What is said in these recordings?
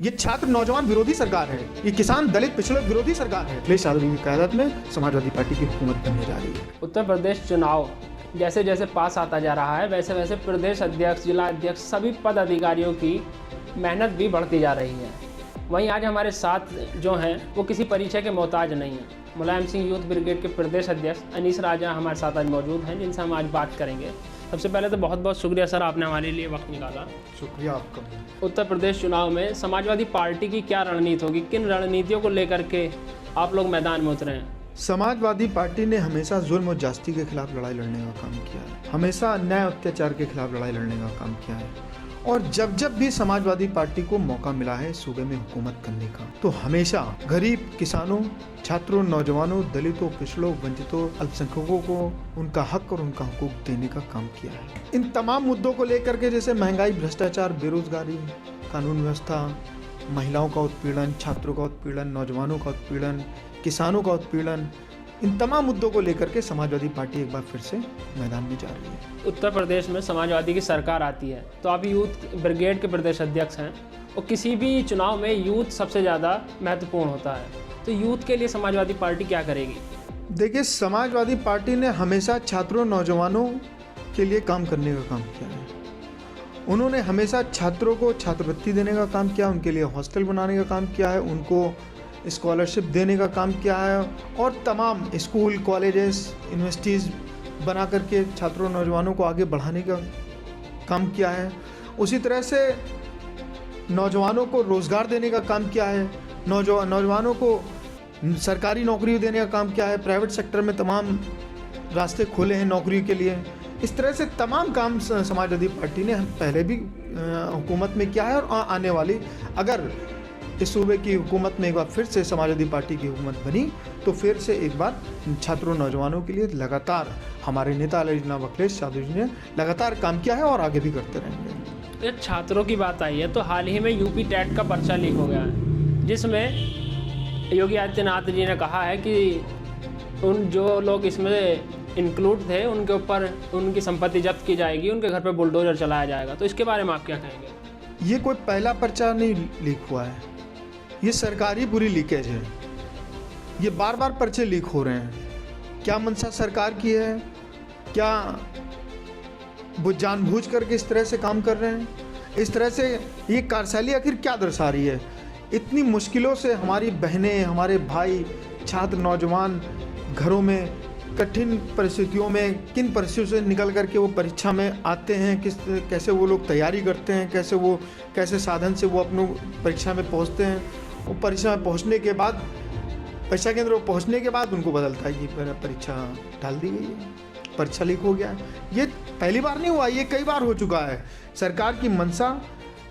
ये छात्र नौजवान विरोधी सरकार है, ये किसान दलित पिछड़े विरोधी सरकार है। अखिलेश यादव की क़यादत में समाजवादी पार्टी की हुकूमत बनने जा रही है। उत्तर प्रदेश चुनाव जैसे जैसे पास आता जा रहा है वैसे वैसे प्रदेश अध्यक्ष, जिला अध्यक्ष, सभी पद अधिकारियों की मेहनत भी बढ़ती जा रही है। वहीं आज हमारे साथ जो हैं वो किसी परिचय के मोहताज नहीं हैं। मुलायम सिंह यूथ ब्रिगेड के प्रदेश अध्यक्ष अनीस राजा हमारे साथ आज मौजूद हैं, जिनसे हम आज बात करेंगे। सबसे पहले तो बहुत बहुत शुक्रिया सर, आपने हमारे लिए वक्त निकाला। शुक्रिया आपका। उत्तर प्रदेश चुनाव में समाजवादी पार्टी की क्या रणनीति होगी, किन रणनीतियों को लेकर के आप लोग मैदान में उतरे हैं? समाजवादी पार्टी ने हमेशा जुल्म और जास्ती के खिलाफ लड़ाई लड़ने का काम किया है, हमेशा अन्याय अत्याचार के खिलाफ लड़ाई लड़ने का काम किया है। और जब जब भी समाजवादी पार्टी को मौका मिला है सूबे में हुकूमत करने का, तो हमेशा गरीब, किसानों, छात्रों, नौजवानों, दलितों, पिछड़ों, वंचितों, अल्पसंख्यकों को उनका हक और उनका हुकूक देने का काम किया है। इन तमाम मुद्दों को लेकर के, जैसे महंगाई, भ्रष्टाचार, बेरोजगारी, कानून व्यवस्था, महिलाओं का उत्पीड़न, छात्रों का उत्पीड़न, नौजवानों का उत्पीड़न, किसानों का उत्पीड़न, इन तमाम मुद्दों को लेकर के समाजवादी पार्टी एक बार फिर से मैदान में जा रही है। उत्तर प्रदेश में समाजवादी की सरकार आती है तो आप यूथ ब्रिगेड के प्रदेश अध्यक्ष हैं, और किसी भी चुनाव में यूथ सबसे ज़्यादा महत्वपूर्ण होता है, तो यूथ के लिए समाजवादी पार्टी क्या करेगी? देखिए, समाजवादी पार्टी ने हमेशा छात्रों, नौजवानों के लिए काम करने का काम किया है। उन्होंने हमेशा छात्रों को छात्रवृत्ति देने का काम किया, उनके लिए हॉस्टल बनाने का काम किया है, उनको स्कॉलरशिप देने का काम किया है, और तमाम स्कूल, कॉलेजेस, यूनिवर्सिटीज़ बना करके छात्रों, नौजवानों को आगे बढ़ाने का काम किया है। उसी तरह से नौजवानों को रोज़गार देने का काम किया है, नौजवानों को सरकारी नौकरी देने का काम किया है, प्राइवेट सेक्टर में तमाम रास्ते खोले हैं नौकरी के लिए। इस तरह से तमाम काम समाजवादी पार्टी ने पहले भी हुकूमत में किया है, और आने वाली, अगर इस सूबे की हुकूमत में एक बार फिर से समाजवादी पार्टी की हुकूमत बनी तो फिर से एक बार छात्रों, नौजवानों के लिए लगातार हमारे नेता जनाब अखिलेश यादव जी ने लगातार काम किया है और आगे भी करते रहेंगे। ये छात्रों की बात आई है तो हाल ही में यूपी टेट का पर्चा लीक हो गया है, जिसमें योगी आदित्यनाथ जी ने कहा है कि उन जो लोग इसमें इंक्लूड थे उनके ऊपर उनकी संपत्ति जब्त की जाएगी, उनके घर पर बुलडोजर चलाया जाएगा। तो इसके बारे में आप क्या कहेंगे? ये कोई पहला पर्चा नहीं लीक हुआ है, ये सरकारी पूरी लीकेज है। ये बार बार पर्चे लीक हो रहे हैं। क्या मंशा सरकार की है? क्या वो जानबूझ करके इस तरह से काम कर रहे हैं? इस तरह से ये कार्यशैली आखिर क्या दर्शा रही है? इतनी मुश्किलों से हमारी बहनें, हमारे भाई, छात्र, नौजवान घरों में कठिन परिस्थितियों में, किन परिस्थितियों से निकल करके वो परीक्षा में आते हैं, कैसे वो लोग तैयारी करते हैं, कैसे साधन से वो अपने परीक्षा में पहुंचते हैं। वो परीक्षा में पहुंचने के बाद, परीक्षा केंद्र में पहुंचने के बाद उनको बदलता है कि परीक्षा टाल दी गई है, परीक्षा लीक हो गया है। ये पहली बार नहीं हुआ, ये कई बार हो चुका है। सरकार की मंशा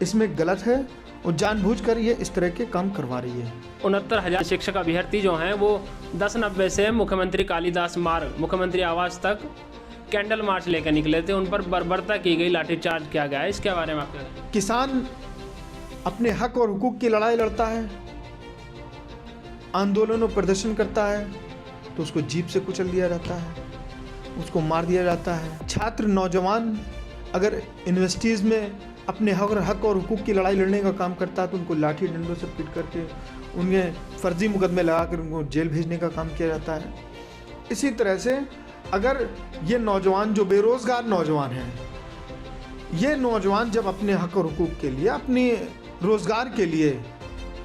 इसमें गलत है और जानबूझकर ये इस तरह के काम करवा रही है। 69,000 शिक्षक अभ्यर्थी जो हैं वो 10-90 से मुख्यमंत्री कालिदास मार्ग, मुख्यमंत्री आवास तक कैंडल मार्च लेकर निकले थे, उन पर बर्बरता की गई, लाठीचार्ज किया गया है। इसके बारे में आप क्या कहें? किसान अपने हक और हुकूक की लड़ाई लड़ता है, आंदोलन और प्रदर्शन करता है, तो उसको जीप से कुचल दिया जाता है, उसको मार दिया जाता है। छात्र, नौजवान अगर यूनिवर्सिटीज़ में अपने हक और हुकूक की लड़ाई लड़ने का काम करता है तो उनको लाठी डंडों से पीट करके उन्हें फर्जी मुकदमे लगा कर उनको जेल भेजने का काम किया जाता है। इसी तरह से अगर ये नौजवान जो बेरोज़गार नौजवान हैं, ये नौजवान जब अपने हक और हुकूक के लिए, अपनी रोज़गार के लिए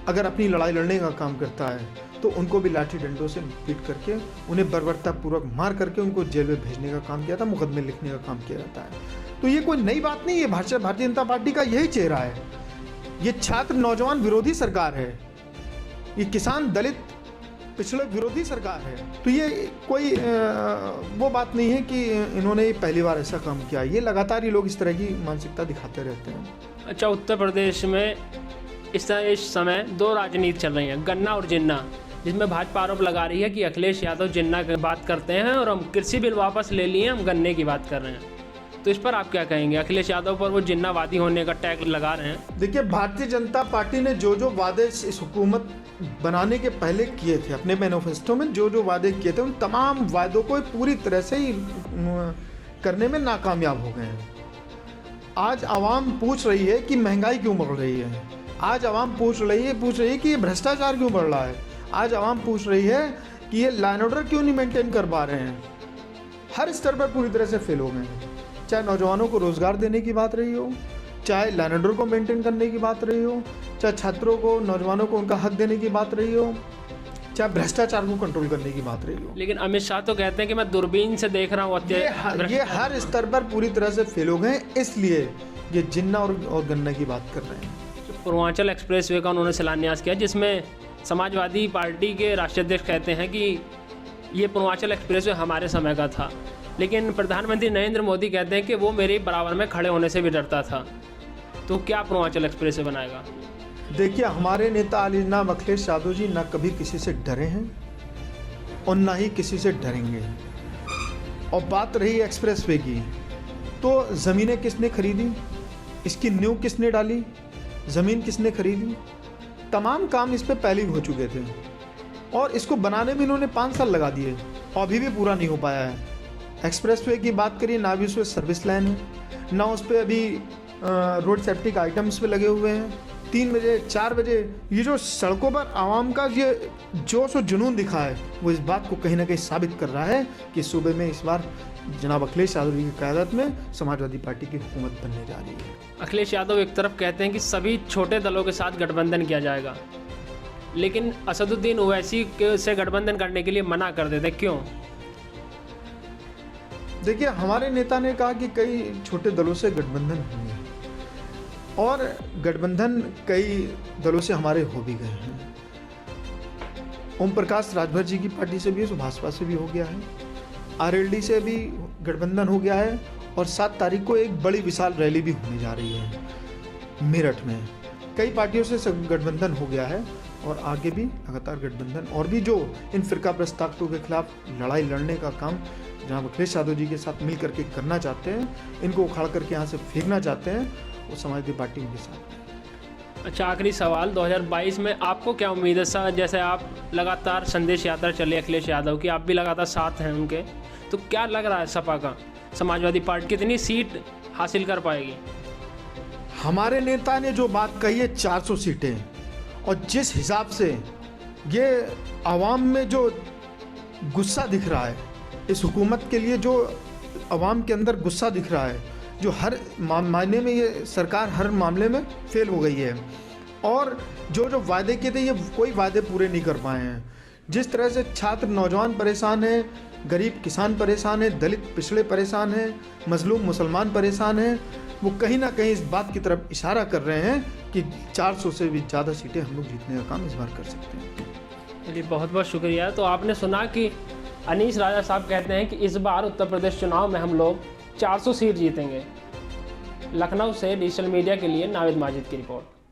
अगर अपनी लड़ाई लड़ने का काम करता है तो उनको भी लाठी डंडों से पीट करके, उन्हें बर्बरतापूर्वक मार करके उनको जेल में भेजने का काम किया था, मुकदमे लिखने का काम किया जाता है। तो ये कोई नई बात नहीं है, भारतीय जनता पार्टी का यही चेहरा है। ये छात्र नौजवान विरोधी सरकार है, ये किसान दलित पिछड़े विरोधी सरकार है। तो ये कोई वो बात नहीं है कि इन्होंने पहली बार ऐसा काम किया। ये लगातार ये लोग इस तरह की मानसिकता दिखाते रहते हैं। अच्छा, उत्तर प्रदेश में इस समय 2 राजनीति चल रही हैं, गन्ना और जिन्ना, जिसमें भाजपा आरोप लगा रही है कि अखिलेश यादव जिन्ना की बात करते हैं और हम कृषि बिल वापस ले लिए, हम गन्ने की बात कर रहे हैं। तो इस पर आप क्या कहेंगे? अखिलेश यादव पर वो जिन्नावादी होने का टैग लगा रहे हैं। देखिए, भारतीय जनता पार्टी ने जो वादे इस हुकूमत बनाने के पहले किए थे, अपने मैनिफेस्टो में जो वादे किए थे, उन तमाम वादों को पूरी तरह से ही करने में नाकामयाब हो गए हैं। आज आवाम पूछ रही है कि महंगाई क्यों बढ़ रही है, आज आवाम पूछ रही है कि ये भ्रष्टाचार क्यों बढ़ रहा है। आज आवाम पूछ रही है कि ये लॉ एंड ऑर्डर क्यों नहीं मेंटेन कर पा रहे हैं। हर स्तर पर पूरी तरह से फेल हो गए हैं, चाहे नौजवानों को रोजगार देने की बात रही हो, चाहे लॉ एंड ऑर्डर को मेंटेन करने की बात रही हो, चाहे छात्रों को, नौजवानों को उनका हक देने की बात रही हो, चाहे भ्रष्टाचार को कंट्रोल करने की बात रही हो। लेकिन अमित शाह तो कहते हैं कि मैं दूरबीन से देख रहा हूँ ये हर स्तर पर पूरी तरह से फेल हो गए, इसलिए ये जिन्ना और गन्ना की बात कर रहे हैं। पूर्वांचल एक्सप्रेसवे का उन्होंने शिलान्यास किया, जिसमें समाजवादी पार्टी के राष्ट्रीय अध्यक्ष कहते हैं कि ये पूर्वांचल एक्सप्रेसवे हमारे समय का था, लेकिन प्रधानमंत्री नरेंद्र मोदी कहते हैं कि वो मेरे बराबर में खड़े होने से भी डरता था। तो क्या पूर्वांचल एक्सप्रेसवे बनाएगा? देखिए, हमारे नेता जनाब अखिलेश यादव जी ना कभी किसी से डरे हैं और ना ही किसी से डरेंगे। और बात रही एक्सप्रेसवे की, तो ज़मीनें किसने खरीदी, इसकी नींव किसने डाली, ज़मीन किसने खरीदी, तमाम काम इस पे पहले ही हो चुके थे और इसको बनाने में इन्होंने 5 साल लगा दिए और अभी भी पूरा नहीं हो पाया है। एक्सप्रेसवे की बात करिए, ना भी उस पर सर्विस लाइन है, ना उस पर अभी रोड सेफ्टी के आइटम्स पे लगे हुए हैं। 3 बजे 4 बजे ये जो सड़कों पर आवाम का ये जोश और जुनून दिखा है, वो इस बात को कहीं ना कहीं साबित कर रहा है कि सूबे में इस बार जनाब अखिलेश यादव जी की क़यादत में समाजवादी पार्टी की हुकूमत बनने जा रही है। अखिलेश यादव एक तरफ कहते हैं कि सभी छोटे दलों के साथ गठबंधन किया जाएगा, लेकिन असदुद्दीन ओवैसी से गठबंधन करने के लिए मना कर देते, क्यों? देखिए, हमारे नेता ने कहा कि कई छोटे दलों से गठबंधन होंगे और गठबंधन कई दलों से हमारे हो भी गए हैं। ओम प्रकाश राजभर जी की पार्टी से भी, भाजपा से भी हो गया है, आरएलडी से भी गठबंधन हो गया है और 7 तारीख को एक बड़ी विशाल रैली भी होने जा रही है मेरठ में। कई पार्टियों से गठबंधन हो गया है और आगे भी लगातार गठबंधन, और भी जो इन फिरका प्रस्तावकों के खिलाफ लड़ाई लड़ने का काम जनाब अखिलेश यादव जी के साथ मिल करके करना चाहते हैं, इनको उखाड़ करके यहाँ से फेंकना चाहते हैं, वो समाजवादी पार्टी उनके साथ। अच्छा, आखिरी सवाल, 2022 में आपको क्या उम्मीद है? जैसे आप लगातार संदेश यात्रा चले अखिलेश यादव की, आप भी लगातार साथ हैं उनके, तो क्या लग रहा है सपा का, समाजवादी पार्टी कितनी सीट हासिल कर पाएगी? हमारे नेता ने जो बात कही है 400 सीटें, और जिस हिसाब से ये आवाम में जो गुस्सा दिख रहा है, इस हुकूमत के लिए जो आवाम के अंदर गुस्सा दिख रहा है, जो हर मायने में ये सरकार हर मामले में फेल हो गई है और जो वादे किए थे ये कोई वादे पूरे नहीं कर पाए हैं। जिस तरह से छात्र नौजवान परेशान हैं, गरीब किसान परेशान है, दलित पिछड़े परेशान हैं, मजलूम मुसलमान परेशान हैं, वो कहीं ना कहीं इस बात की तरफ इशारा कर रहे हैं कि 400 से भी ज़्यादा सीटें हम लोग जीतने का काम इस बार कर सकते हैं। चलिए, बहुत बहुत शुक्रिया। तो आपने सुना कि अनीस राजा साहब कहते हैं कि इस बार उत्तर प्रदेश चुनाव में हम लोग 400 सीट जीतेंगे। लखनऊ से डिजिटल मीडिया के लिए नाविद माजिद की रिपोर्ट।